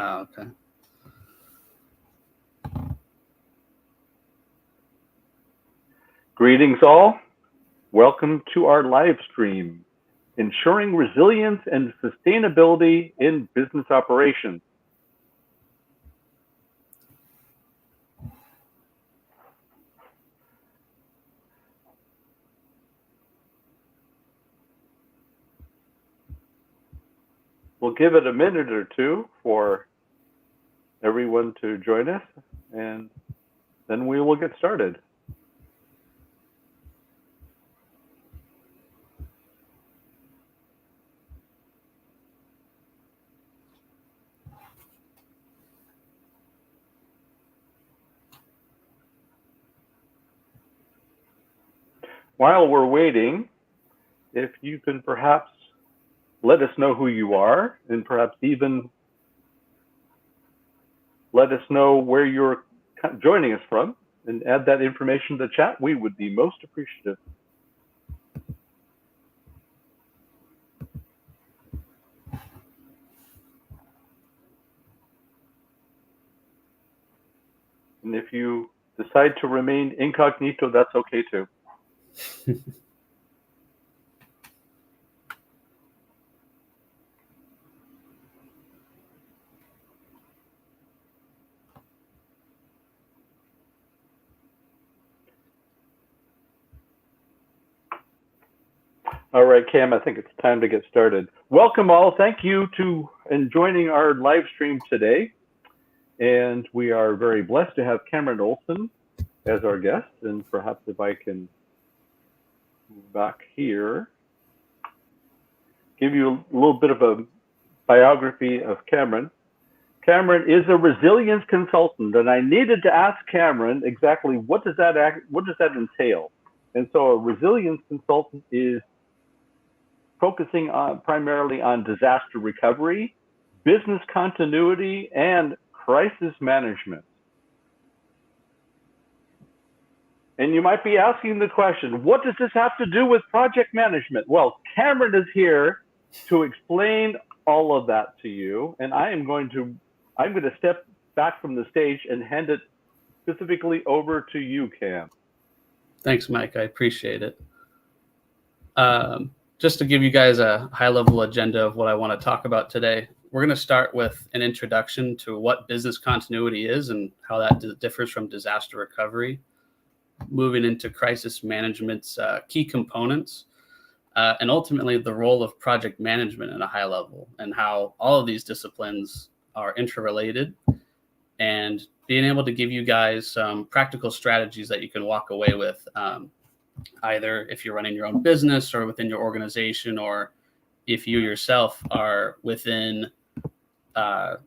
Oh, okay. Greetings all. Welcome to our live stream, Ensuring Resilience and Sustainability in Business Operations. We'll give it a minute or two for everyone to join us, and then we will get started. While we're waiting, if you can perhaps let us know who you are, and perhaps even let us know where you're joining us from, and add that information to the chat, we would be most appreciative. And if you decide to remain incognito, that's okay too. All right, Cam, I think it's time to get started. Welcome all. Thank you to joining our live stream today. And we are very blessed to have Cameron Olson as our guest. And perhaps if I can move back here, give you a little bit of a biography of Cameron. Cameron is a resilience consultant, and I needed to ask Cameron exactly what does that entail. And so a resilience consultant is focusing primarily on disaster recovery, business continuity, and crisis management. And you might be asking the question, what does this have to do with project management? Well, Cameron is here to explain all of that to you, and I'm going to step back from the stage and hand it specifically over to you, Cam. Thanks, Mike. I appreciate it. Just to give you guys a high-level agenda of what I want to talk about today, we're going to start with an introduction to what business continuity is and how that differs from disaster recovery, moving into crisis management's key components, and ultimately the role of project management at a high level and how all of these disciplines are interrelated, and being able to give you guys some practical strategies that you can walk away with, either if you're running your own business or within your organization, or if you yourself are within the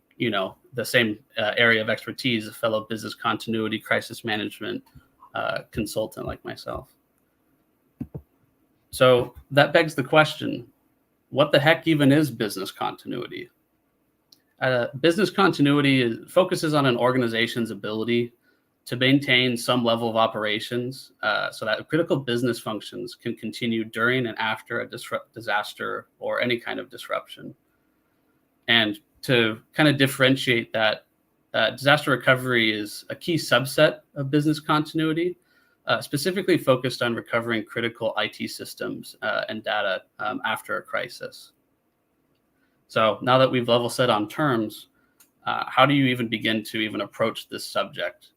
same area of expertise, a fellow business continuity crisis management consultant like myself. So that begs the question, what the heck even is business continuity? Business continuity focuses on an organization's ability to maintain some level of operations so that critical business functions can continue during and after a disaster or any kind of disruption. And to kind of differentiate that, disaster recovery is a key subset of business continuity, specifically focused on recovering critical IT systems and data after a crisis. So now that we've level set on terms, how do you even begin to even approach this subject?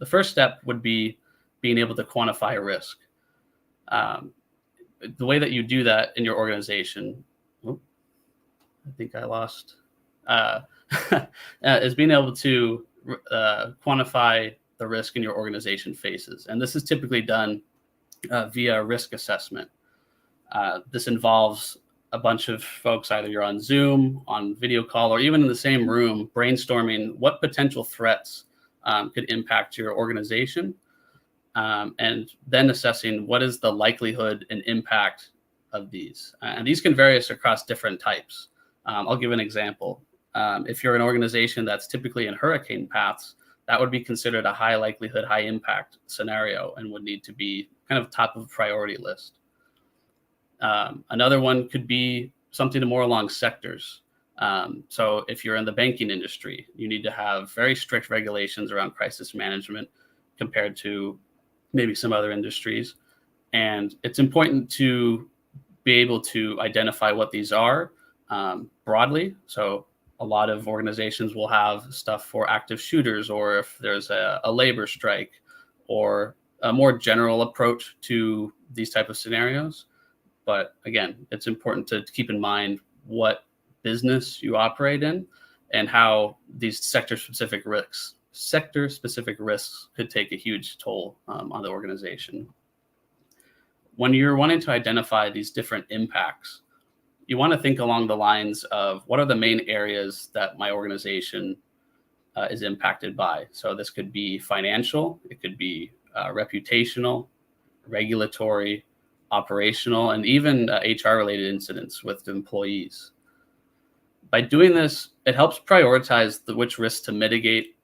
The first step would be being able to quantify risk. The way that you do that in your organization, I think I lost, is being able to quantify the risk in your organization faces. And this is typically done via risk assessment. This involves a bunch of folks, either you're on Zoom, on video call, or even in the same room, brainstorming what potential threats could impact your organization, and then assessing what is the likelihood and impact of these. And these can vary across different types. I'll give an example. If you're an organization that's typically in hurricane paths, that would be considered a high likelihood, high impact scenario and would need to be kind of top of the priority list. Another one could be something more along sectors. So if you're in the banking industry, you need to have very strict regulations around crisis management compared to maybe some other industries. And it's important to be able to identify what these are broadly. So a lot of organizations will have stuff for active shooters, or if there's a labor strike, or a more general approach to these type of scenarios. But again, it's important to keep in mind what business you operate in and how these sector-specific risks could take a huge toll on the organization. When you're wanting to identify these different impacts, you want to think along the lines of what are the main areas that my organization is impacted by. So this could be financial, it could be reputational, regulatory, operational, and even HR-related incidents with employees. By doing this, it helps prioritize which risks to mitigate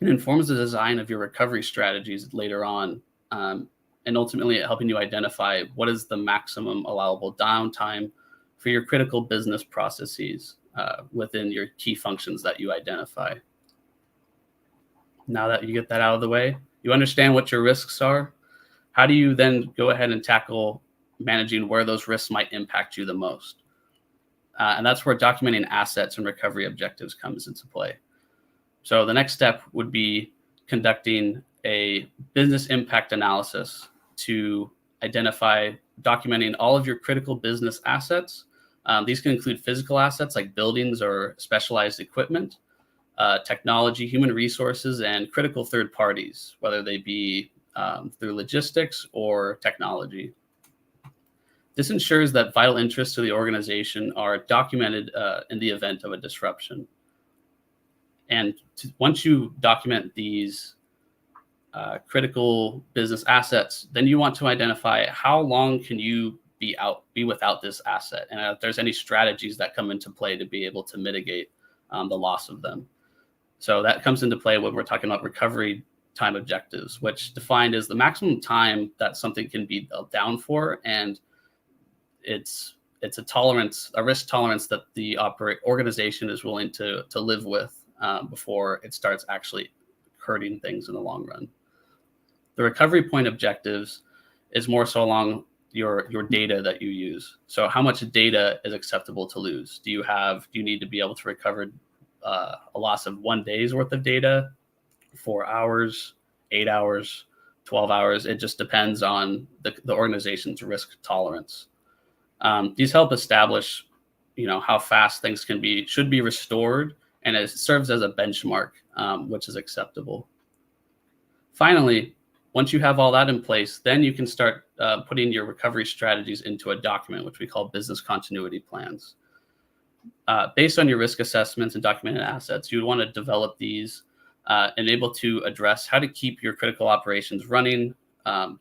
and informs the design of your recovery strategies later on, and ultimately helping you identify what is the maximum allowable downtime for your critical business processes within your key functions that you identify. Now that you get that out of the way, you understand what your risks are. How do you then go ahead and tackle managing where those risks might impact you the most? And that's where documenting assets and recovery objectives comes into play. So the next step would be conducting a business impact analysis to identify, documenting all of your critical business assets. These can include physical assets like buildings or specialized equipment, technology, human resources, and critical third parties, whether they be through logistics or technology. This ensures that vital interests to the organization are documented in the event of a disruption. And once you document these critical business assets, then you want to identify how long can you be without this asset, and if there's any strategies that come into play to be able to mitigate the loss of them. So that comes into play when we're talking about recovery time objectives, which defined as the maximum time that something can be down for, and it's a risk tolerance that the organization is willing to live with before it starts actually hurting things in the long run. The recovery point objectives is more so along your data that you use. So how much data is acceptable to lose? Do you need to be able to recover a loss of 1 day's worth of data, 4 hours, 8 hours, 12 hours? It just depends on the organization's risk tolerance. These help establish, how fast things should be restored, and it serves as a benchmark, which is acceptable. Finally, once you have all that in place, then you can start putting your recovery strategies into a document, which we call business continuity plans. Based on your risk assessments and documented assets, you would want to develop these and able to address how to keep your critical operations running.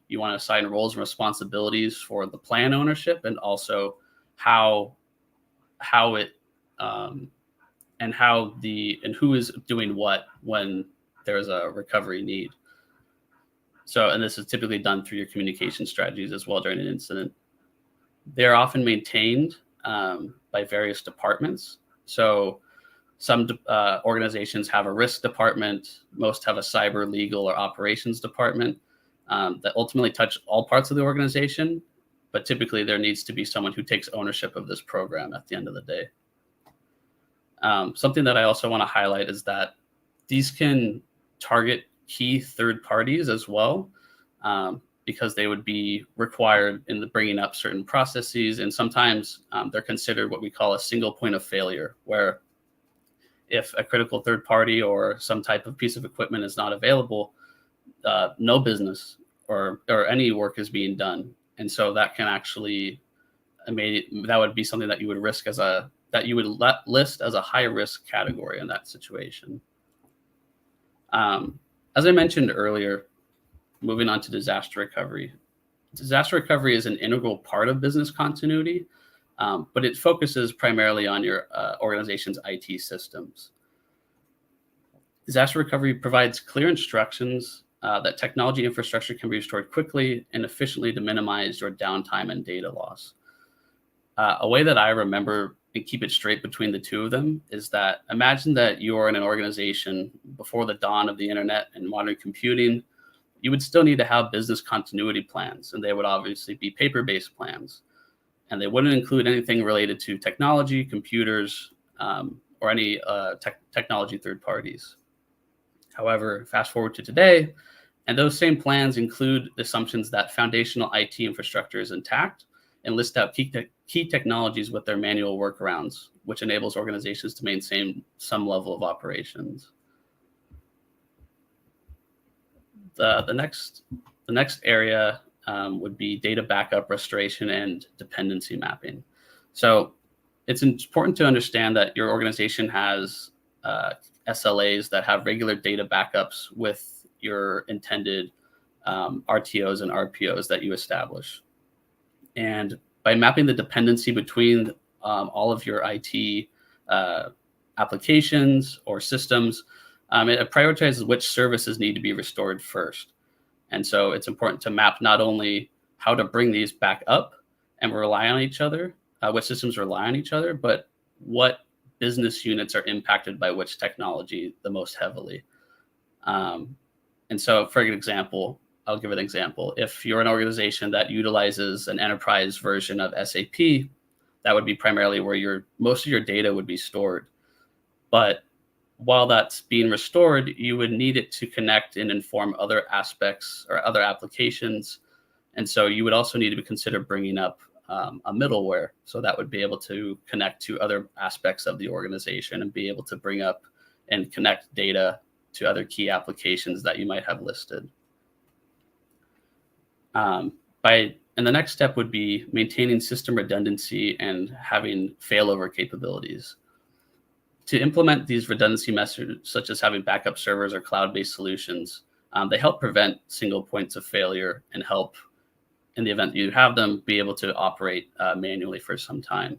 You want to assign roles and responsibilities for the plan ownership, and also how it and who is doing what when there's a recovery need. So, and this is typically done through your communication strategies as well during an incident. They're often maintained by various departments. So some organizations have a risk department, most have a cyber, legal, or operations department that ultimately touch all parts of the organization, but typically there needs to be someone who takes ownership of this program at the end of the day. Something that I also want to highlight is that these can target key third parties as well, because they would be required in bringing up certain processes, and sometimes they're considered what we call a single point of failure, where if a critical third party or some type of piece of equipment is not available, no business or any work is being done. And so that can actually, that would be something that you would list as a high risk category in that situation. As I mentioned earlier, moving on to disaster recovery. Disaster recovery is an integral part of business continuity, but it focuses primarily on your organization's IT systems. Disaster recovery provides clear instructions that technology infrastructure can be restored quickly and efficiently to minimize your downtime and data loss. A way that I remember and keep it straight between the two of them is that imagine that you're in an organization before the dawn of the internet and modern computing. You would still need to have business continuity plans, and they would obviously be paper-based plans, and they wouldn't include anything related to technology, computers, or any technology third parties. However, fast forward to today, and those same plans include assumptions that foundational IT infrastructure is intact and list out key technologies with their manual workarounds, which enables organizations to maintain some level of operations. The next area would be data backup, restoration, and dependency mapping. So it's important to understand that your organization has SLAs that have regular data backups with your intended RTOs and RPOs that you establish. And by mapping the dependency between all of your IT applications or systems, it prioritizes which services need to be restored first. And so it's important to map not only how to bring these back up and rely on each other, which systems rely on each other, but what business units are impacted by which technology the most heavily. And so for an example, I'll give an example. If you're an organization that utilizes an enterprise version of SAP, that would be primarily where most of your data would be stored. But while that's being restored, you would need it to connect and inform other aspects or other applications. And so you would also need to consider bringing up a middleware. So that would be able to connect to other aspects of the organization and be able to bring up and connect data to other key applications that you might have listed. And the next step would be maintaining system redundancy and having failover capabilities. To implement these redundancy measures, such as having backup servers or cloud-based solutions, they help prevent single points of failure and help, in the event you have them, be able to operate manually for some time,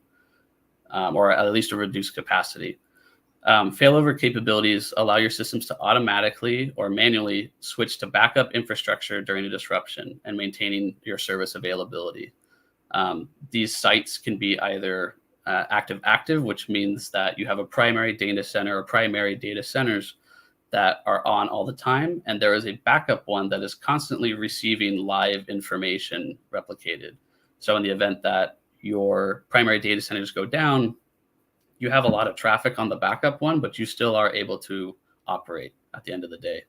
or at least a reduced capacity. Failover capabilities allow your systems to automatically or manually switch to backup infrastructure during a disruption and maintaining your service availability. These sites can be either active, which means that you have a primary data center or primary data centers that are on all the time, and there is a backup one that is constantly receiving live information replicated. So in the event that your primary data centers go down, you have a lot of traffic on the backup one, but you still are able to operate at the end of the day.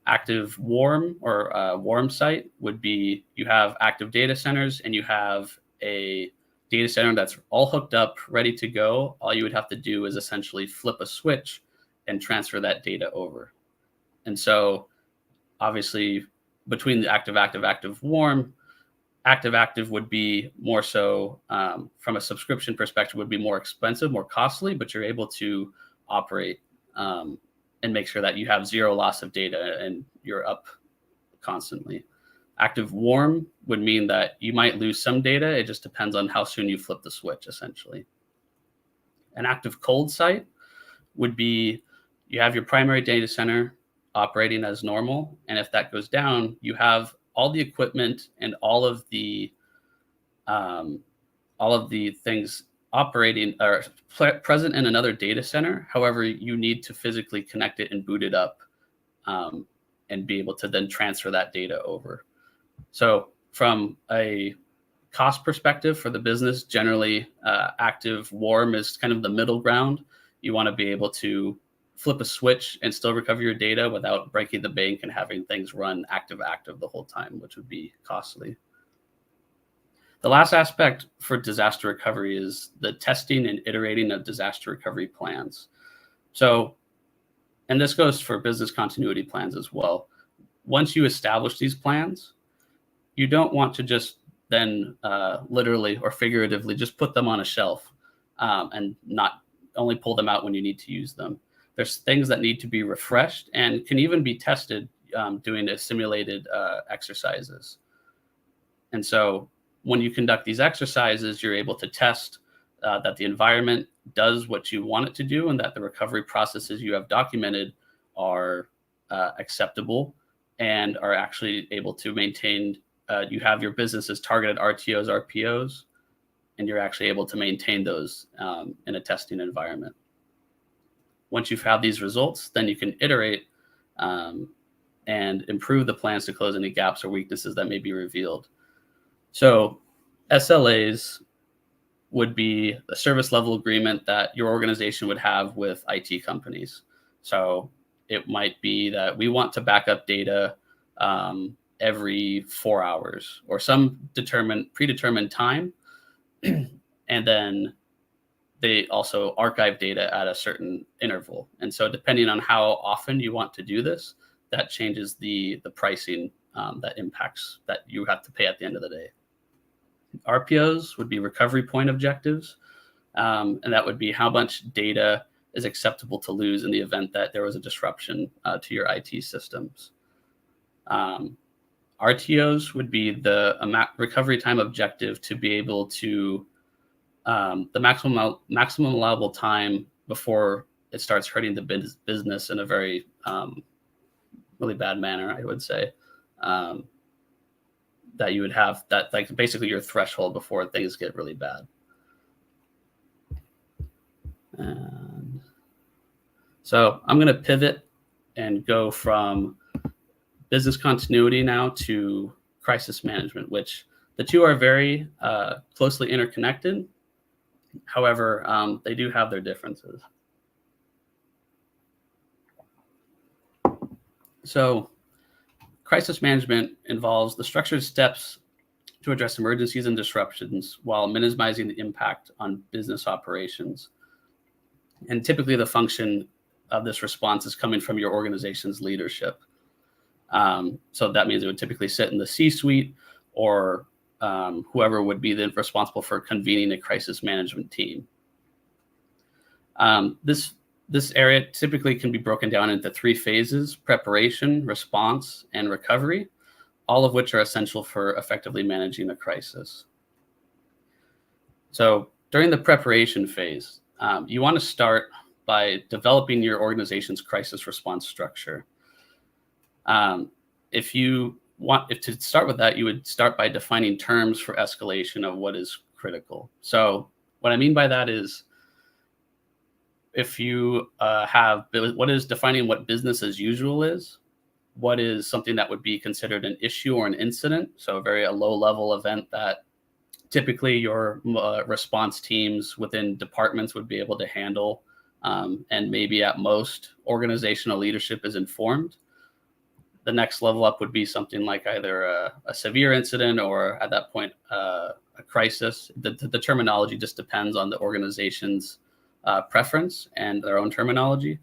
Active warm or warm site would be you have active data centers and you have a data center that's all hooked up, ready to go. All you would have to do is essentially flip a switch and transfer that data over. And so obviously between the active, warm, active would be more so from a subscription perspective would be more expensive, more costly, but you're able to operate and make sure that you have zero loss of data and you're up constantly. Active warm would mean that you might lose some data. It just depends on how soon you flip the switch, essentially. An active cold site would be you have your primary data center operating as normal. And if that goes down, you have all the equipment and all of the things operating or present in another data center. However, you need to physically connect it and boot it up and be able to then transfer that data over. So from a cost perspective for the business, generally active warm is kind of the middle ground. You want to be able to flip a switch and still recover your data without breaking the bank and having things run active the whole time, which would be costly. The last aspect for disaster recovery is the testing and iterating of disaster recovery plans. So, and this goes for business continuity plans as well. Once you establish these plans, you don't want to just then literally or figuratively just put them on a shelf and not only pull them out when you need to use them. There's things that need to be refreshed and can even be tested doing a simulated exercises. And so when you conduct these exercises, you're able to test that the environment does what you want it to do and that the recovery processes you have documented are acceptable and are actually able to maintain, you have your business's targeted RTOs, RPOs, and you're actually able to maintain those in a testing environment. Once you've had these results, then you can iterate and improve the plans to close any gaps or weaknesses that may be revealed. So SLAs would be a service level agreement that your organization would have with IT companies. So it might be that we want to back up data every 4 hours or some predetermined time. And then they also archive data at a certain interval. And so depending on how often you want to do this, that changes the pricing that impacts that you have to pay at the end of the day. RPOs would be recovery point objectives. And that would be how much data is acceptable to lose in the event that there was a disruption to your IT systems. RTOs would be the recovery time objective to be able to the maximum allowable time before it starts hurting the business in a very really bad manner, I would say. That you would have that, like, basically your threshold before things get really bad. And so I'm going to pivot and go from business continuity now to crisis management, which the two are very closely interconnected. However, they do have their differences. So crisis management involves the structured steps to address emergencies and disruptions while minimizing the impact on business operations. And typically the function of this response is coming from your organization's leadership. So that means it would typically sit in the C-suite or whoever would be then responsible for convening a crisis management team. This area typically can be broken down into 3 phases: preparation, response, and recovery, all of which are essential for effectively managing a crisis. So during the preparation phase, you want to start by developing your organization's crisis response structure. If to start with that, you would start by defining terms for escalation of what is critical. So what I mean by that is, if you have what is defining what business as usual is, what is something that would be considered an issue or an incident, so a low level event that typically your response teams within departments would be able to handle, and maybe at most organizational leadership is informed. The next level up would be something like either a severe incident or at that point a crisis. The terminology just depends on the organization's preference and their own terminology.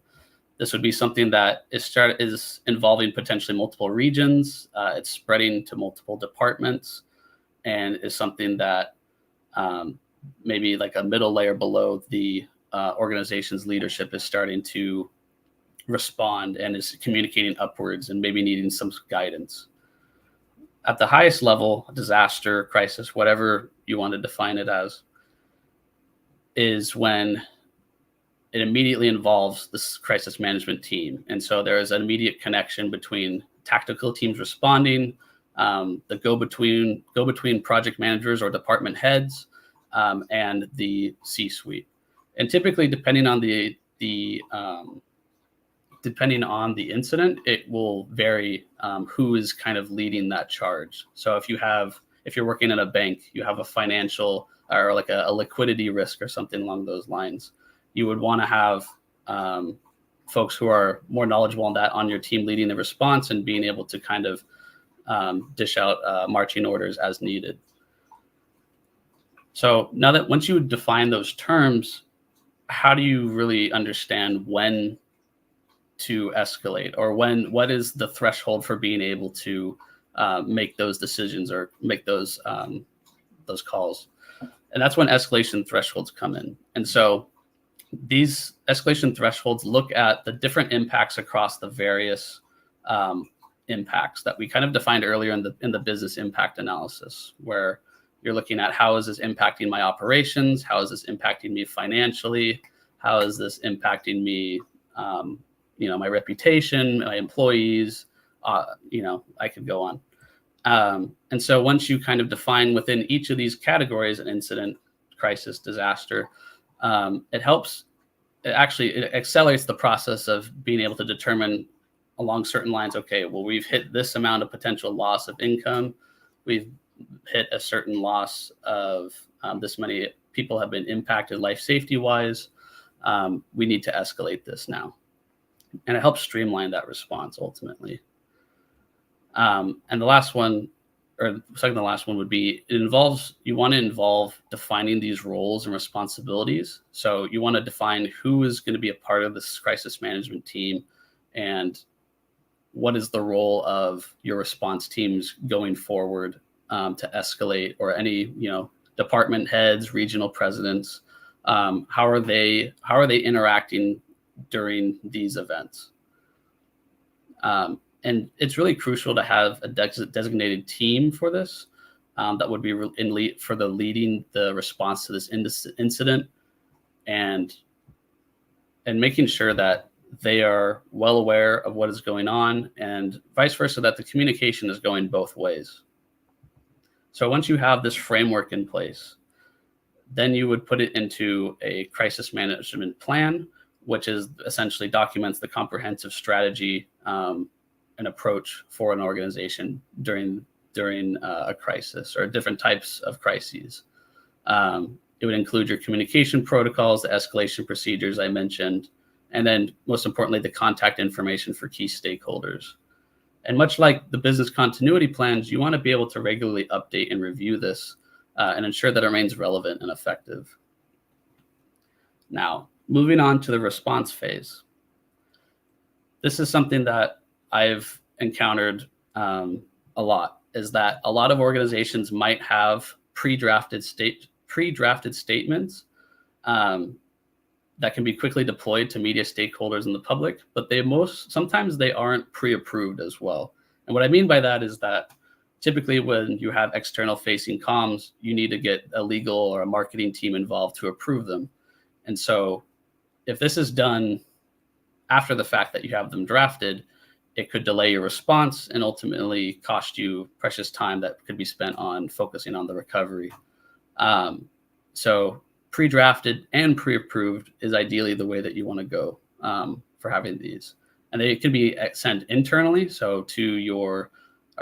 This would be something that is involving potentially multiple regions. It's spreading to multiple departments, and is something that maybe like a middle layer below the organization's leadership is starting to respond and is communicating upwards and maybe needing some guidance. At the highest level, disaster, crisis, whatever you want to define it as, is when it immediately involves this crisis management team. And so there is an immediate connection between tactical teams responding, the go-between project managers or department heads, and the C-suite. And typically, depending on the incident, it will vary who is kind of leading that charge. So if you're working in a bank, you have a financial or like a liquidity risk or something along those lines, you would want to have folks who are more knowledgeable on that on your team leading the response and being able to kind of dish out marching orders as needed. So now that once you define those terms, how do you really understand when to escalate, or what is the threshold for being able to make those decisions or make those calls? And that's when escalation thresholds come in. And so these escalation thresholds look at the different impacts across the various impacts that we kind of defined earlier in the business impact analysis, where you're looking at how is this impacting my operations, how is this impacting me financially, how is this impacting me, my reputation, my employees, I could go on. And so once you kind of define within each of these categories an incident, crisis, disaster. It accelerates the process of being able to determine along certain lines, okay, well, we've hit this amount of potential loss of income. We've hit a certain loss of this many people have been impacted life safety wise. We need to escalate this now. And it helps streamline that response ultimately. And the last one, or second to the last one, would be you want to involve defining these roles and responsibilities. So you want to define who is going to be a part of this crisis management team and what is the role of your response teams going forward to escalate, or any department heads, regional presidents. How are they interacting during these events? And it's really crucial to have a designated team for this that would be leading the response to this incident, and making sure that they are well aware of what is going on, and vice versa, that the communication is going both ways. So once you have this framework in place, then you would put it into a crisis management plan, which is essentially documents the comprehensive strategy and approach for an organization during a crisis or different types of crises. It would include your communication protocols, the escalation procedures I mentioned, and then most importantly, the contact information for key stakeholders. And much like the business continuity plans, you want to be able to regularly update and review this and ensure that it remains relevant and effective. Now, moving on to the response phase. This is something that I've encountered a lot, is that a lot of organizations might have pre-drafted statements that can be quickly deployed to media stakeholders and the public, but sometimes they aren't pre-approved as well. And what I mean by that is that typically when you have external facing comms, you need to get a legal or a marketing team involved to approve them. And so if this is done after the fact that you have them drafted, it could delay your response and ultimately cost you precious time that could be spent on focusing on the recovery. So pre-drafted and pre-approved is ideally the way that you want to go for having these. And they can be sent internally, so to your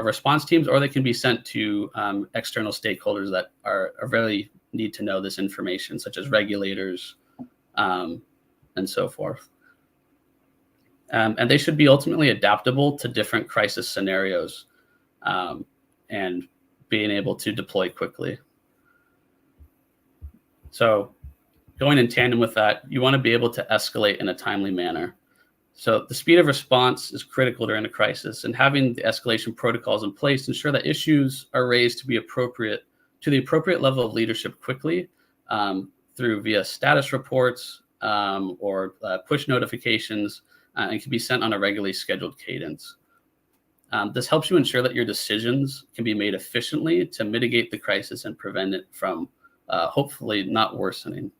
response teams, or they can be sent to external stakeholders that are really need to know this information, such as regulators and so forth. And they should be ultimately adaptable to different crisis scenarios and being able to deploy quickly. So going in tandem with that, you want to be able to escalate in a timely manner. So the speed of response is critical during a crisis, and having the escalation protocols in place ensure that issues are raised to the appropriate level of leadership quickly through via status reports or push notifications, and can be sent on a regularly scheduled cadence. This helps you ensure that your decisions can be made efficiently to mitigate the crisis and prevent it from hopefully not worsening.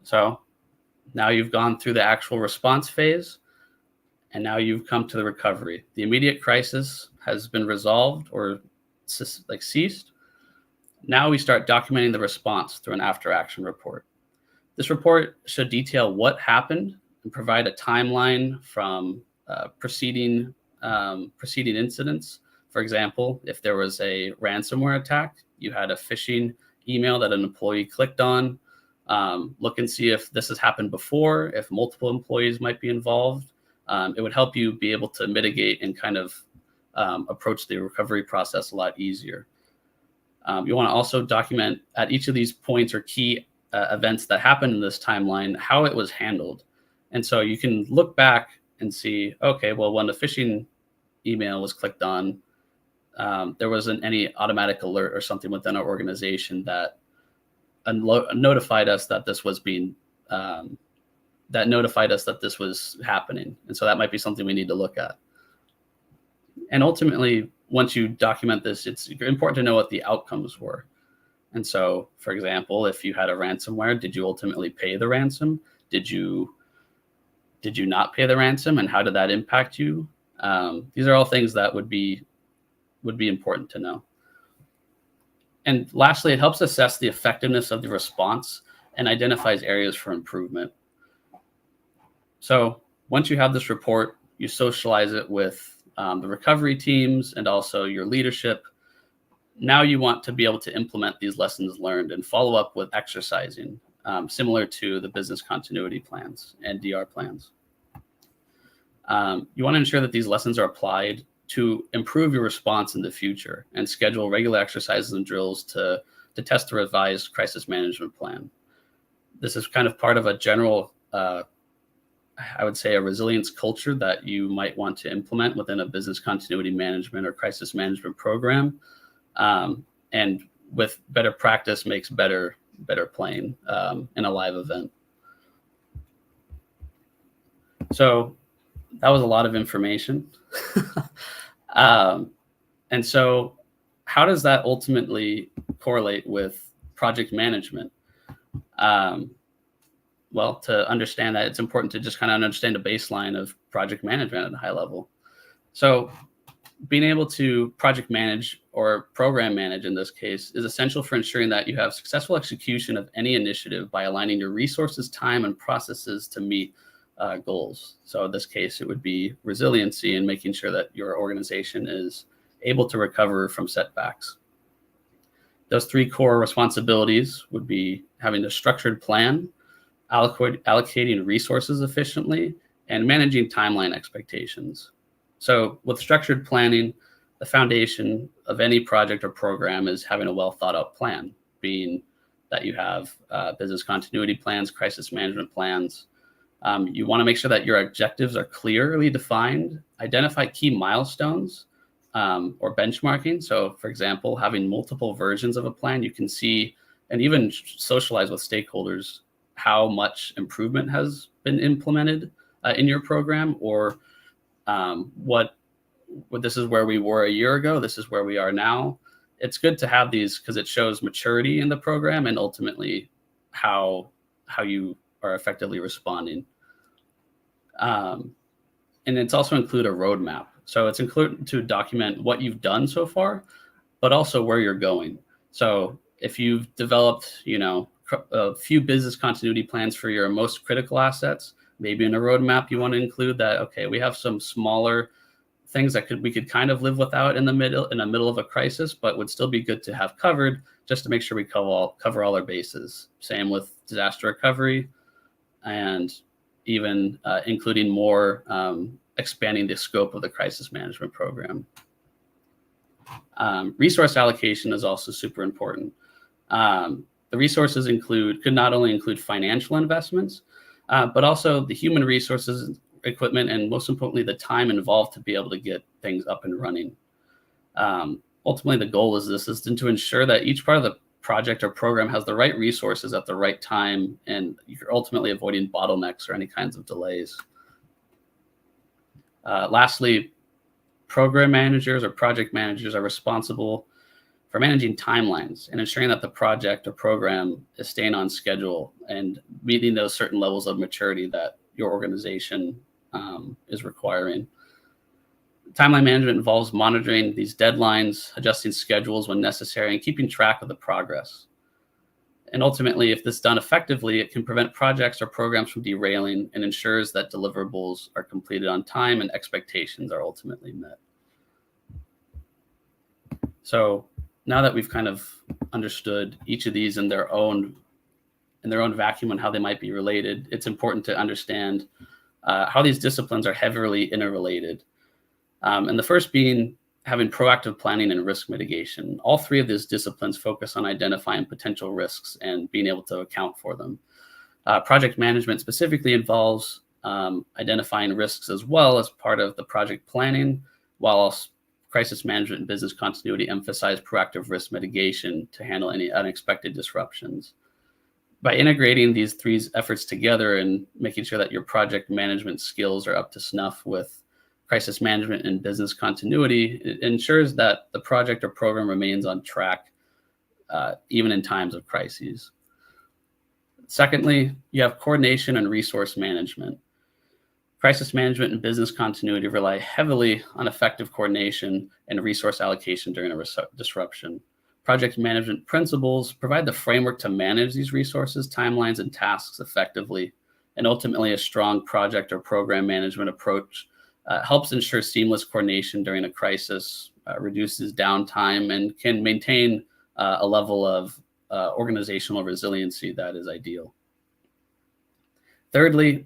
So now you've gone through the actual response phase, and now you've come to the recovery. The immediate crisis has been resolved or ceased. Now we start documenting the response through an after action report. This report should detail what happened and provide a timeline from preceding incidents. For example, if there was a ransomware attack, you had a phishing email that an employee clicked on. Look and see if this has happened before, if multiple employees might be involved. It would help you be able to mitigate and kind of approach the recovery process a lot easier. You want to also document at each of these points or key events that happened in this timeline, how it was handled. And so you can look back and see, okay, well, when the phishing email was clicked on, there wasn't any automatic alert or something within our organization that notified us that this was happening. And so that might be something we need to look at. And ultimately, once you document this, it's important to know what the outcomes were. And so, for example, if you had a ransomware, did you ultimately pay the ransom? Did you not pay the ransom, and how did that impact you? These are all things that would be important to know. And lastly, it helps assess the effectiveness of the response and identifies areas for improvement. So once you have this report, you socialize it with the recovery teams and also your leadership. Now you want to be able to implement these lessons learned and follow up with exercising, similar to the business continuity plans and DR plans. You want to ensure that these lessons are applied to improve your response in the future and schedule regular exercises and drills to test the revised crisis management plan. This is kind of part of a general, I would say, a resilience culture that you might want to implement within a business continuity management or crisis management program. And with better practice makes better playing in a live event. So that was a lot of information. And so how does that ultimately correlate with project management? Well, to understand that, it's important to just kind of understand a baseline of project management at a high level. So being able to project manage or program manage in this case is essential for ensuring that you have successful execution of any initiative by aligning your resources, time, and processes to meet goals. So in this case, it would be resiliency and making sure that your organization is able to recover from setbacks. Those three core responsibilities would be having a structured plan, allocating resources efficiently, and managing timeline expectations. So with structured planning, the foundation of any project or program is having a well thought out plan, being that you have business continuity plans, crisis management plans. You want to make sure that your objectives are clearly defined, identify key milestones or benchmarking. So for example, having multiple versions of a plan, you can see and even socialize with stakeholders how much improvement has been implemented in your program, or what this is where we were a year ago, this is where we are now. It's good to have these because it shows maturity in the program and ultimately how you are effectively responding. And it's also include a roadmap. So it's included to document what you've done so far, but also where you're going. So if you've developed, a few business continuity plans for your most critical assets, maybe in a roadmap you want to include that, okay, we have some smaller things that we could kind of live without in the middle of a crisis, but would still be good to have covered just to make sure we cover all our bases. Same with disaster recovery, and even including more, expanding the scope of the crisis management program. Resource allocation is also super important. The resources could not only include financial investments, but also the human resources, equipment, and most importantly, the time involved to be able to get things up and running. Ultimately, the goal is to ensure that each part of the project or program has the right resources at the right time, and you're ultimately avoiding bottlenecks or any kinds of delays. Lastly, program managers or project managers are responsible for managing timelines and ensuring that the project or program is staying on schedule and meeting those certain levels of maturity that your organization is requiring. Timeline management involves monitoring these deadlines, adjusting schedules when necessary, and keeping track of the progress. And ultimately, if this is done effectively, it can prevent projects or programs from derailing and ensures that deliverables are completed on time and expectations are ultimately met. So now that we've kind of understood each of these in their own vacuum and how they might be related, it's important to understand how these disciplines are heavily interrelated. And the first being having proactive planning and risk mitigation. All three of these disciplines focus on identifying potential risks and being able to account for them. Project management specifically involves identifying risks as well as part of the project planning, while crisis management and business continuity emphasize proactive risk mitigation to handle any unexpected disruptions. By integrating these three efforts together and making sure that your project management skills are up to snuff with crisis management and business continuity, it ensures that the project or program remains on track, even in times of crises. Secondly, you have coordination and resource management. Crisis management and business continuity rely heavily on effective coordination and resource allocation during a disruption. Project management principles provide the framework to manage these resources, timelines, and tasks effectively. And ultimately, a strong project or program management approach helps ensure seamless coordination during a crisis, reduces downtime, and can maintain a level of organizational resiliency that is ideal. Thirdly,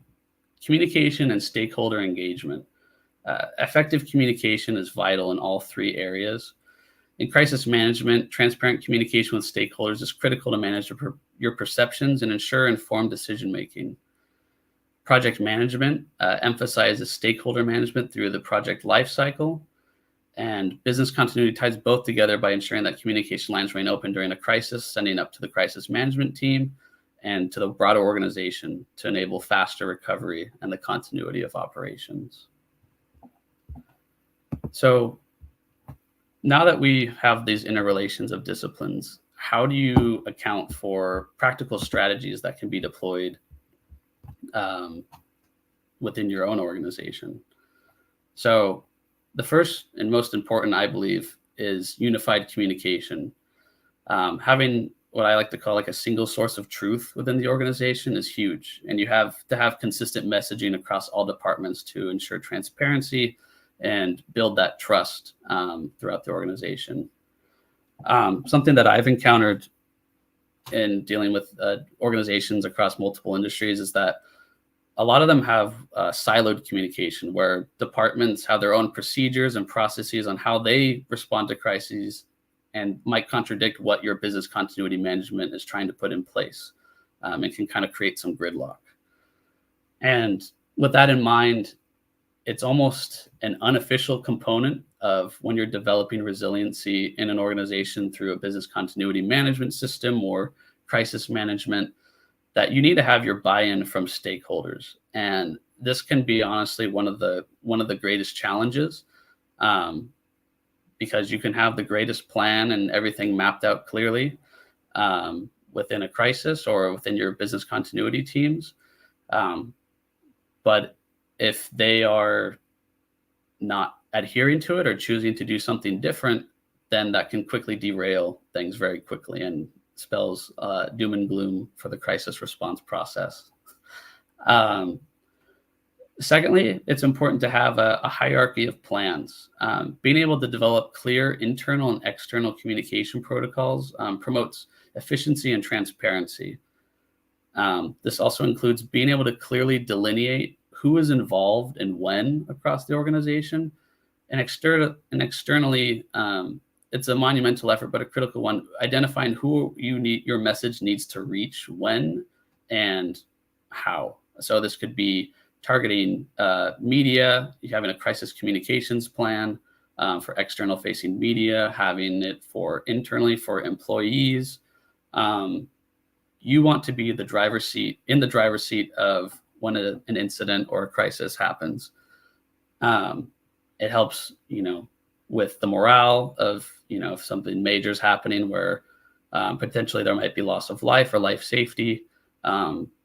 communication and stakeholder engagement. Effective communication is vital in all three areas. In crisis management, transparent communication with stakeholders is critical to manage your perceptions and ensure informed decision-making. Project management emphasizes stakeholder management through the project lifecycle, and business continuity ties both together by ensuring that communication lines remain open during a crisis, sending up to the crisis management team and to the broader organization to enable faster recovery and the continuity of operations. So now that we have these interrelations of disciplines, how do you account for practical strategies that can be deployed within your own organization? So the first and most important, I believe, is unified communication. Having what I like to call like a single source of truth within the organization is huge. And you have to have consistent messaging across all departments to ensure transparency and build that trust throughout the organization. Something that I've encountered in dealing with organizations across multiple industries is that a lot of them have siloed communication where departments have their own procedures and processes on how they respond to crises and might contradict what your business continuity management is trying to put in place. It can kind of create some gridlock. And with that in mind, it's almost an unofficial component of when you're developing resiliency in an organization through a business continuity management system or crisis management, that you need to have your buy-in from stakeholders. And this can be honestly one of the greatest challenges, because you can have the greatest plan and everything mapped out clearly within a crisis or within your business continuity teams. But if they are not adhering to it or choosing to do something different, then that can quickly derail things very quickly and spells doom and gloom for the crisis response process. Secondly, it's important to have a hierarchy of plans. Being able to develop clear internal and external communication protocols promotes efficiency and transparency. This also includes being able to clearly delineate who is involved and when across the organization. And externally, it's a monumental effort, but a critical one, identifying who your message needs to reach when and how. So this could be targeting media, having a crisis communications plan for external facing media, having it for internally for employees. You want to be in the driver's seat of when an incident or a crisis happens. It helps, with the morale of, if something major is happening where potentially there might be loss of life or life safety.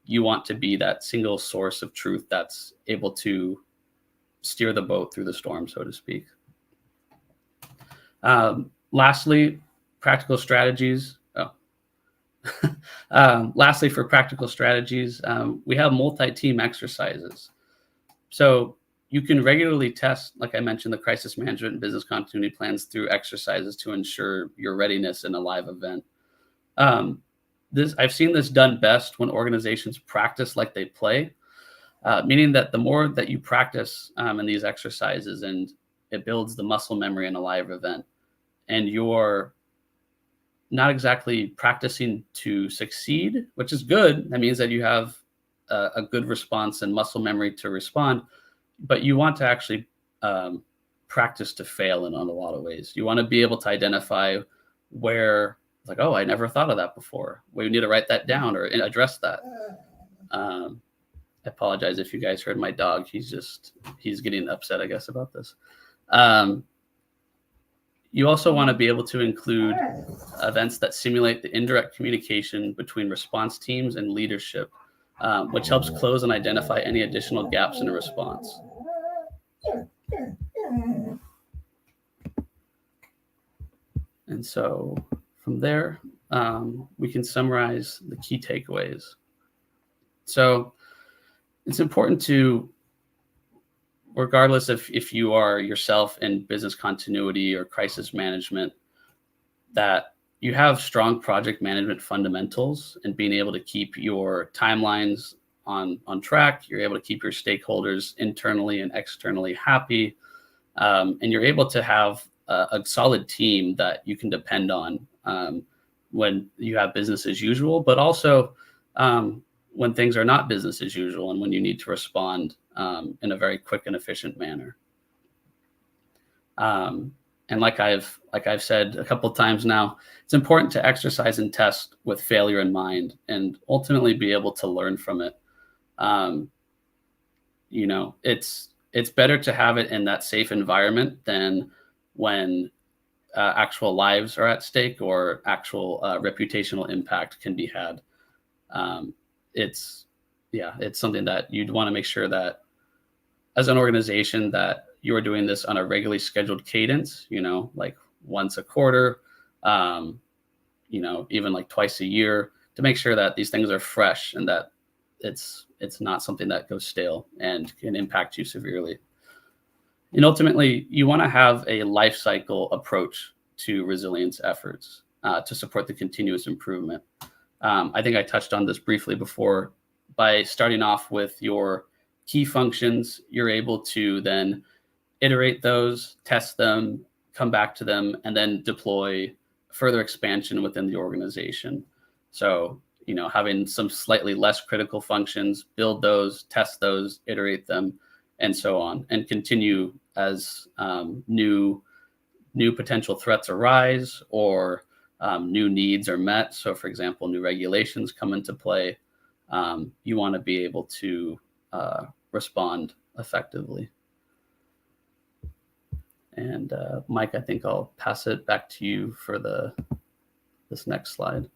You want to be that single source of truth that's able to steer the boat through the storm, so to speak. Lastly, practical strategies. Lastly, for practical strategies, we have multi-team exercises. So you can regularly test, like I mentioned, the crisis management and business continuity plans through exercises to ensure your readiness in a live event. I've seen this done best when organizations practice like they play, meaning that the more that you practice in these exercises, and it builds the muscle memory in a live event, and you're not exactly practicing to succeed, which is good. That means that you have a good response and muscle memory to respond, but you want to actually practice to fail in a lot of ways. You want to be able to identify where, like, oh, I never thought of that before. We need to write that down or address that. I apologize if you guys heard my dog. He's getting upset, I guess, about this. You also want to be able to include events that simulate the indirect communication between response teams and leadership, which helps close and identify any additional gaps in a response. And so from there, we can summarize the key takeaways. So it's important to, regardless if you are yourself in business continuity or crisis management, that you have strong project management fundamentals and being able to keep your timelines on track. You're able to keep your stakeholders internally and externally happy. And you're able to have a solid team that you can depend on when you have business as usual, but also when things are not business as usual and when you need to respond in a very quick and efficient manner. And like I've said a couple of times now, it's important to exercise and test with failure in mind and ultimately be able to learn from it. It's better to have it in that safe environment than when actual lives are at stake or actual reputational impact can be had. It's something that you'd want to make sure that as an organization that you are doing this on a regularly scheduled cadence, like once a quarter, even like twice a year, to make sure that these things are fresh and that it's not something that goes stale and can impact you severely. And ultimately, you want to have a life cycle approach to resilience efforts to support the continuous improvement. I think I touched on this briefly before. By starting off with your key functions, you're able to then iterate those, test them, come back to them, and then deploy further expansion within the organization. So, having some slightly less critical functions, build those, test those, iterate them, and so on, and continue as new potential threats arise or new needs are met. So, for example, new regulations come into play. You want to be able to respond effectively. And Mike, I think I'll pass it back to you for this next slide.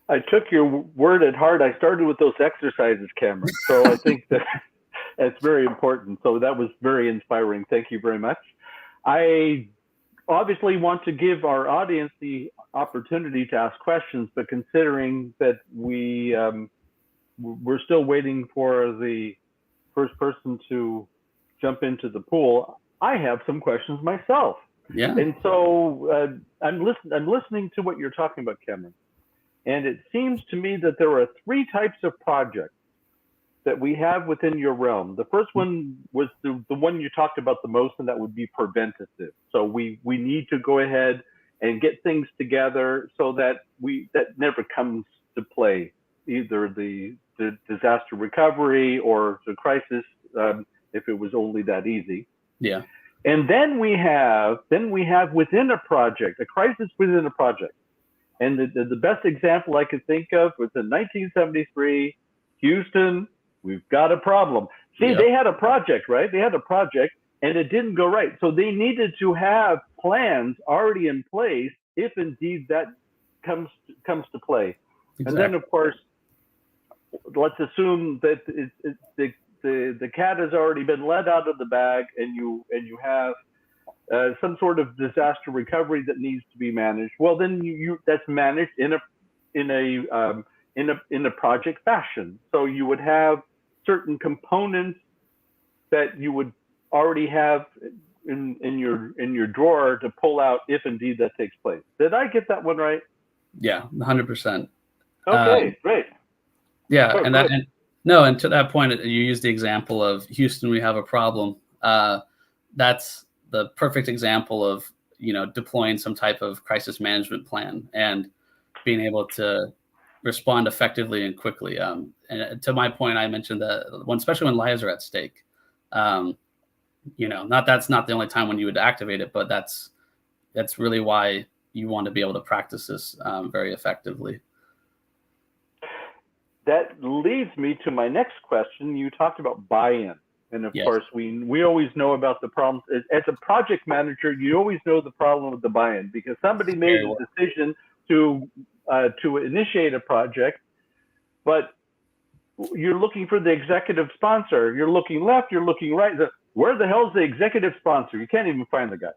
I took your word at heart. I started with those exercises, Cameron. So I think that's very important. So that was very inspiring. Thank you very much. I obviously want to give our audience the opportunity to ask questions, but considering that we're still waiting for the first person to jump into the pool, I have some questions myself. Yeah. And so I'm listening to what you're talking about, Cameron. And it seems to me that there are three types of projects that we have within your realm. The first one was the one you talked about the most, and that would be preventative. So we need to go ahead and get things together so that that never comes to play, either the disaster recovery or the crisis, if it was only that easy. Yeah. And then we have within a project, a crisis within a project. And the best example I could think of was in 1973, Houston, we've got a problem. See, Yep. They had a project, right? They had a project and it didn't go right. So they needed to have plans already in place if indeed that comes to play. Exactly. And then, of course, let's assume that the cat has already been let out of the bag and you have some sort of disaster recovery that needs to be managed. Well, then that's managed in a project fashion. So you would have certain components that you would already have in your drawer to pull out if indeed that takes place. Did I get that one right? Yeah, 100%. Okay, great. Yeah, and to that point, you used the example of Houston, we have a problem. That's the perfect example of, deploying some type of crisis management plan and being able to respond effectively and quickly. And to my point, I mentioned that especially when lives are at stake, that's not the only time when you would activate it, but that's really why you want to be able to practice this very effectively. That leads me to my next question. You talked about buy-in. And of course, we always know about the problems. As a project manager, you always know the problem with the buy-in because somebody made a decision to initiate a project, but you're looking for the executive sponsor. You're looking left, you're looking right. Where the hell is the executive sponsor? You can't even find the guy.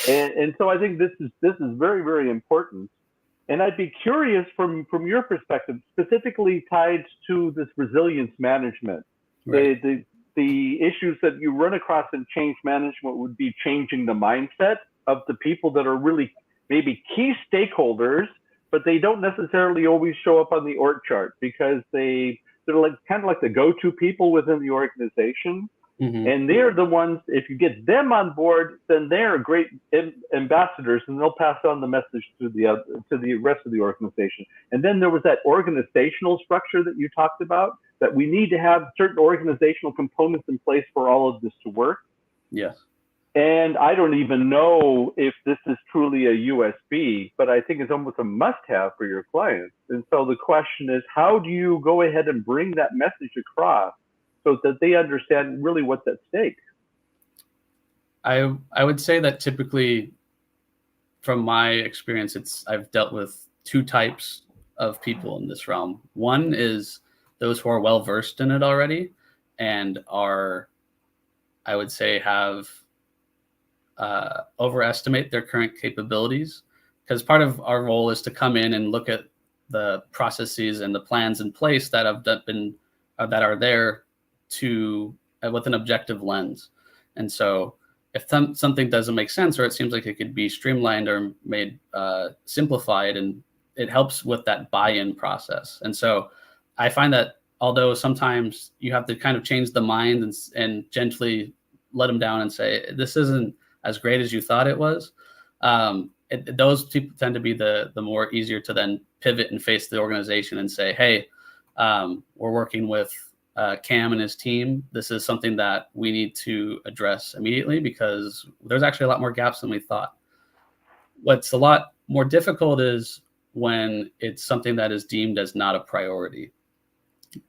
And so I think this is very, very important. And I'd be curious from your perspective, specifically tied to this resilience management. Right. The issues that you run across in change management would be changing the mindset of the people that are really maybe key stakeholders, but they don't necessarily always show up on the org chart because they're like kind of like the go-to people within the organization. Mm-hmm. And they're the ones, if you get them on board, then they're great ambassadors, and they'll pass on the message to the rest of the organization. And then there was that organizational structure that you talked about, that we need to have certain organizational components in place for all of this to work. Yes. And I don't even know if this is truly a USB, but I think it's almost a must-have for your clients. And so the question is, how do you go ahead and bring that message across so that they understand really what's at stake? I would say that typically, from my experience, I've dealt with two types of people in this realm. One is those who are well versed in it already and are, I would say, have overestimate their current capabilities, because part of our role is to come in and look at the processes and the plans in place that have been that are there to with an objective lens. And so if something doesn't make sense, or it seems like it could be streamlined or made simplified, and it helps with that buy-in process. And so I find that although sometimes you have to kind of change the mind and gently let them down and say, this isn't as great as you thought it was, those people tend to be the more easier to then pivot and face the organization and say, hey, we're working with Cam and his team. This is something that we need to address immediately because there's actually a lot more gaps than we thought. What's a lot more difficult is when it's something that is deemed as not a priority.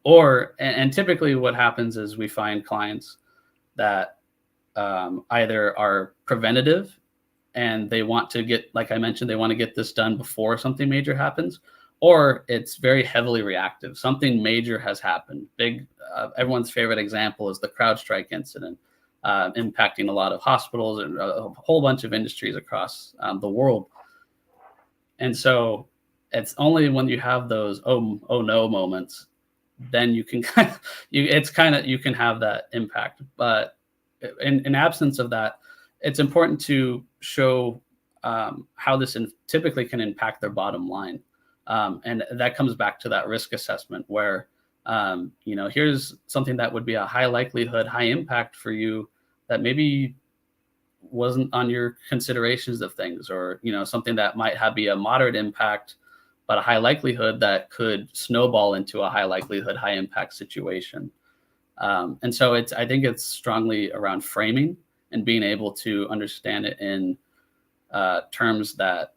And typically what happens is we find clients that either are preventative and they want to get, like I mentioned, they want to get this done before something major happens, or it's very heavily reactive. Something major has happened. Everyone's favorite example is the CrowdStrike incident, impacting a lot of hospitals and a whole bunch of industries across the world. And so it's only when you have those oh no moments, then you can you can have that impact. But in absence of that, it's important to show how this typically can impact their bottom line. And that comes back to that risk assessment where, here's something that would be a high likelihood, high impact for you that maybe wasn't on your considerations of things, or, something that might be a moderate impact, but a high likelihood that could snowball into a high likelihood, high impact situation. And so I think it's strongly around framing and being able to understand it in terms that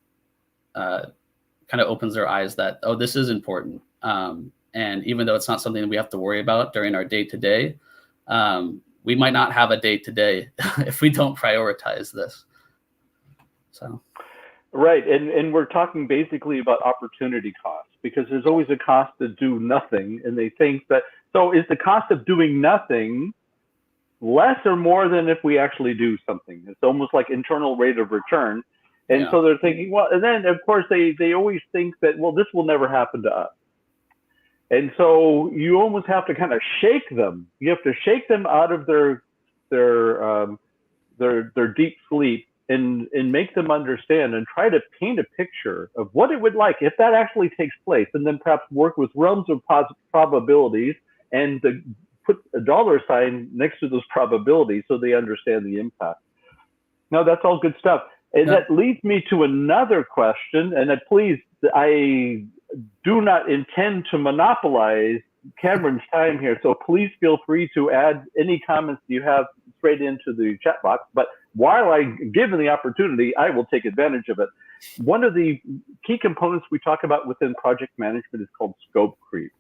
kind of opens their eyes that, oh, this is important. And even though it's not something that we have to worry about during our day-to-day, we might not have a day-to-day if we don't prioritize this. So. Right. And we're talking basically about opportunity cost, because there's always a cost to do nothing. And they think that, so is the cost of doing nothing less or more than if we actually do something? It's almost like internal rate of return. And so they're thinking, well, and then of course they always think that, well, this will never happen to us. And so you almost have to kind of shake them. You have to shake them out of their deep sleep and make them understand and try to paint a picture of what it would like if that actually takes place, and then perhaps work with realms of probabilities and put a dollar sign next to those probabilities so they understand the impact. No, that's all good stuff. And that leads me to another question, and please, I do not intend to monopolize Cameron's time here, so please feel free to add any comments you have straight into the chat box. But while I'm given the opportunity, I will take advantage of it. One of the key components we talk about within project management is called scope creep.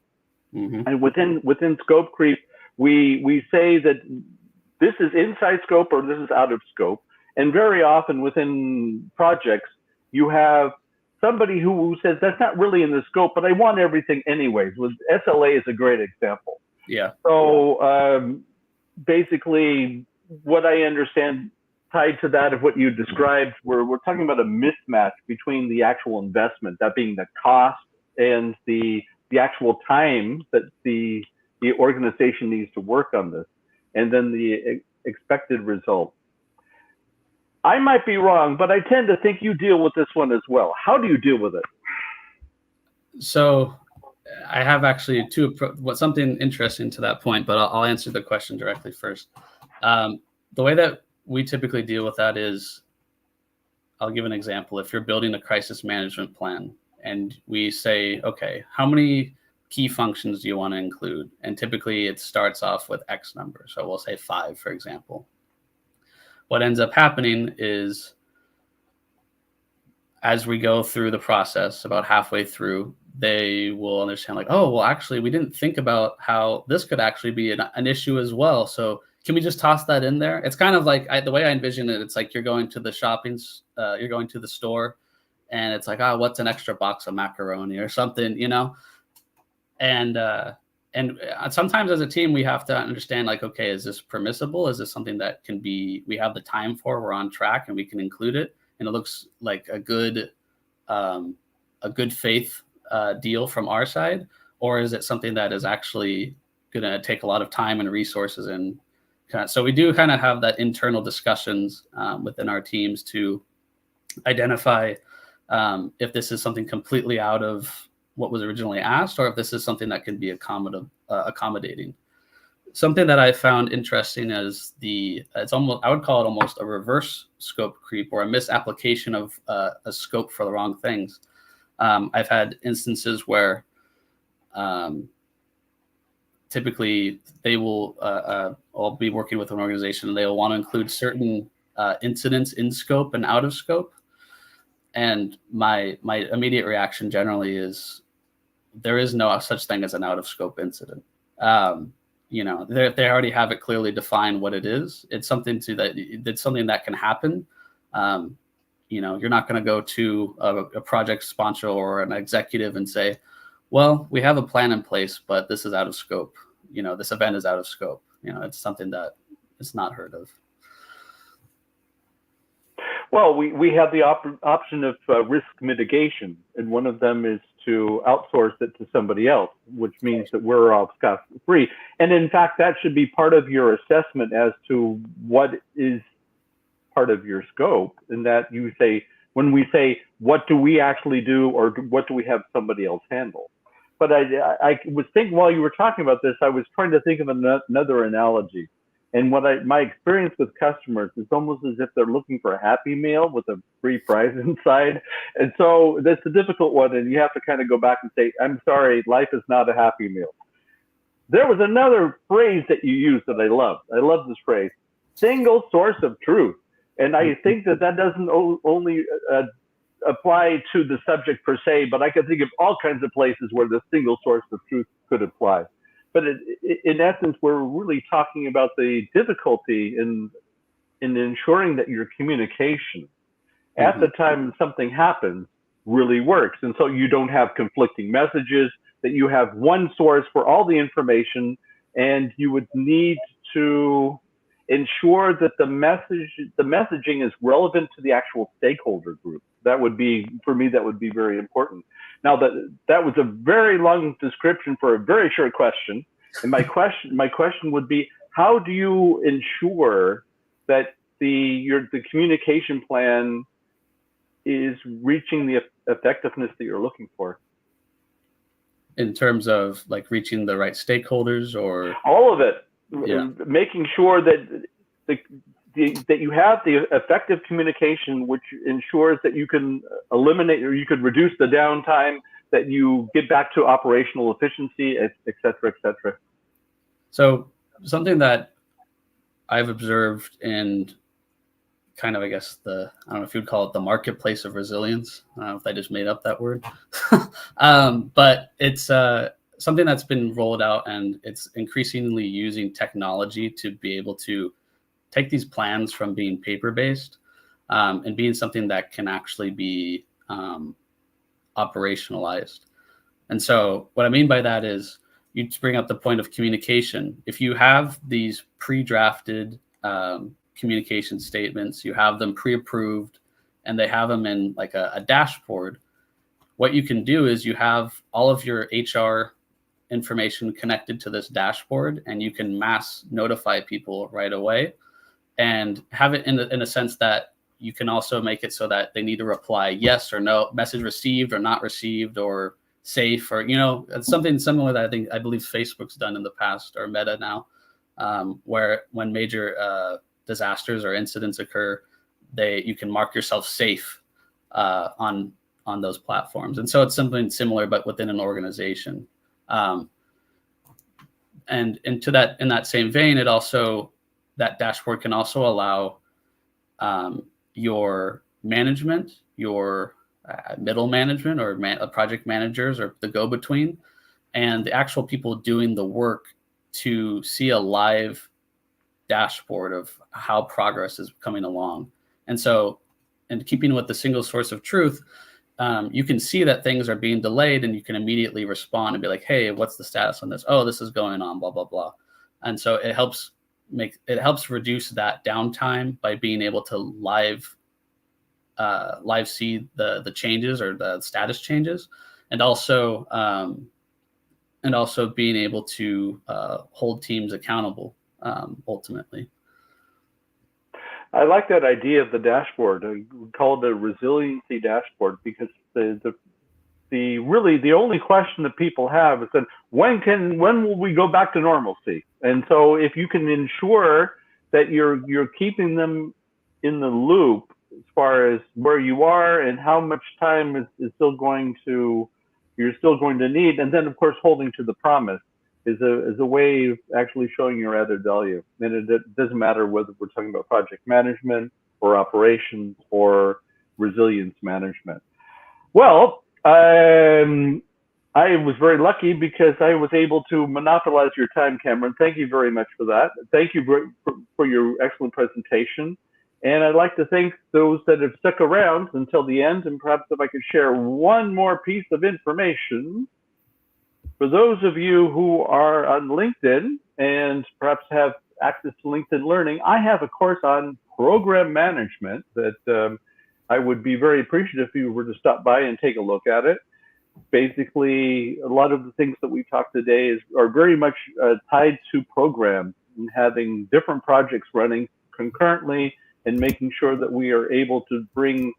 Mm-hmm. And within scope creep, we say that this is inside scope or this is out of scope. And very often within projects, you have somebody who says, that's not really in the scope, but I want everything anyways. SLA is a great example. Yeah. So basically, what I understand tied to that of what you described, we're talking about a mismatch between the actual investment, that being the cost, and the actual time that the organization needs to work on this, and then the expected result. I might be wrong, but I tend to think you deal with this one as well. How do you deal with it? So I have actually something interesting to that point, but I'll answer the question directly first. The way that we typically deal with that is, I'll give an example. If you're building a crisis management plan and we say, okay, how many key functions do you want to include? And typically it starts off with X number. So we'll say 5, for example. What ends up happening is, as we go through the process, about halfway through, they will understand like, oh, well, actually, we didn't think about how this could actually be an issue as well. So can we just toss that in there? It's kind of like the way I envision it. It's like you're going to the you're going to the store, and it's like, oh, what's an extra box of macaroni or something, you know? And sometimes as a team, we have to understand like, okay, is this permissible? Is this something that we have the time for, we're on track and we can include it? And it looks like a good faith deal from our side, or is it something that is actually going to take a lot of time and resources? And so we do kind of have that internal discussions within our teams to identify if this is something completely out of what was originally asked, or if this is something that can be accommodating. Something that I found interesting is I would call it almost a reverse scope creep, or a misapplication of a scope for the wrong things. I've had instances where typically they will, I'll be working with an organization and they will want to include certain incidents in scope and out of scope. And my immediate reaction generally is, there is no such thing as an out of scope incident. They already have it clearly defined what it is. It's something that can happen. You're not going to go to a project sponsor or an executive and say, well, we have a plan in place, but this is out of scope. This event is out of scope. It's something that is not heard of. Well, we have the option of risk mitigation, and one of them is to outsource it to somebody else, which means that we're off scot-free. And in fact, that should be part of your assessment as to what is part of your scope, and that when we say, what do we actually do, or what do we have somebody else handle? But I was thinking, while you were talking about this, I was trying to think of another analogy. And my experience with customers is almost as if they're looking for a Happy Meal with a free prize inside. And so that's a difficult one, and you have to kind of go back and say, I'm sorry, life is not a Happy Meal. There was another phrase that you used that I loved. I love this phrase, single source of truth. And I think that doesn't only apply to the subject per se, but I can think of all kinds of places where the single source of truth could apply. But in essence, we're really talking about the difficulty in ensuring that your communication at the time something happens really works. And so you don't have conflicting messages, that you have one source for all the information, and you would need to ensure that the messaging is relevant to the actual stakeholder group. That would be, for me, that would be very important. Now, that was a very long description for a very short question. And my question would be, how do you ensure that the communication plan is reaching the effectiveness that you're looking for? In terms of like reaching the right stakeholders, or all of it, yeah. Making sure that that you have the effective communication, which ensures that you can eliminate, or you could reduce the downtime, that you get back to operational efficiency, et cetera, et cetera. So something that I've observed in kind of, I guess, I don't know if you'd call it the marketplace of resilience. I don't know if I just made up that word. But it's something that's been rolled out, and it's increasingly using technology to be able to take these plans from being paper-based and being something that can actually be operationalized. And so what I mean by that is, you bring up the point of communication. If you have these pre-drafted communication statements, you have them pre-approved, and they have them in like a dashboard. What you can do is you have all of your HR information connected to this dashboard, and you can mass notify people right away, and have it in a sense that you can also make it so that they need to reply yes or no, message received or not received, or safe, or, you know, something similar that I believe Facebook's done in the past, or Meta now, where when major disasters or incidents occur, you can mark yourself safe on those platforms. And so it's something similar, but within an organization. And in that same vein, that dashboard can also allow your management, your middle management, or project managers, or the go-between, and the actual people doing the work to see a live dashboard of how progress is coming along. And so, in keeping with the single source of truth, you can see that things are being delayed, and you can immediately respond and be like, hey, what's the status on this? Oh, this is going on, blah, blah, blah. And so it helps reduce that downtime by being able to live see the changes, or the status changes, and also being able to hold teams accountable ultimately. I like that idea of the dashboard. We call it a resiliency dashboard, because the only question that people have is that when will we go back to normalcy? And so if you can ensure that you're keeping them in the loop as far as where you are and how much time you're still going to need, and then of course holding to the promise is a way of actually showing your added value. And it doesn't matter whether we're talking about project management or operations or resilience management. Well, I was very lucky because I was able to monopolize your time, Cameron. Thank you very much for that. Thank you for your excellent presentation. And I'd like to thank those that have stuck around until the end. And perhaps if I could share one more piece of information. For those of you who are on LinkedIn and perhaps have access to LinkedIn Learning, I have a course on program management that I would be very appreciative if you were to stop by and take a look at it. Basically, a lot of the things that we've talked today are very much tied to programs and having different projects running concurrently and making sure that we are able to bring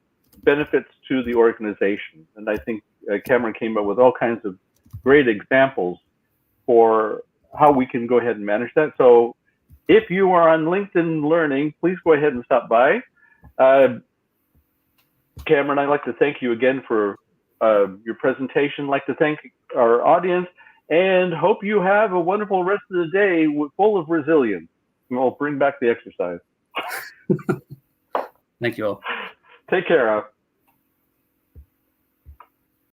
benefits to the organization. And I think Cameron came up with all kinds of great examples for how we can go ahead and manage that. So if you are on LinkedIn Learning, please go ahead and stop by. Cameron, I'd like to thank you again for your presentation. I'd like to thank our audience, and hope you have a wonderful rest of the day full of resilience. And we'll bring back the exercise. Thank you all. Take care.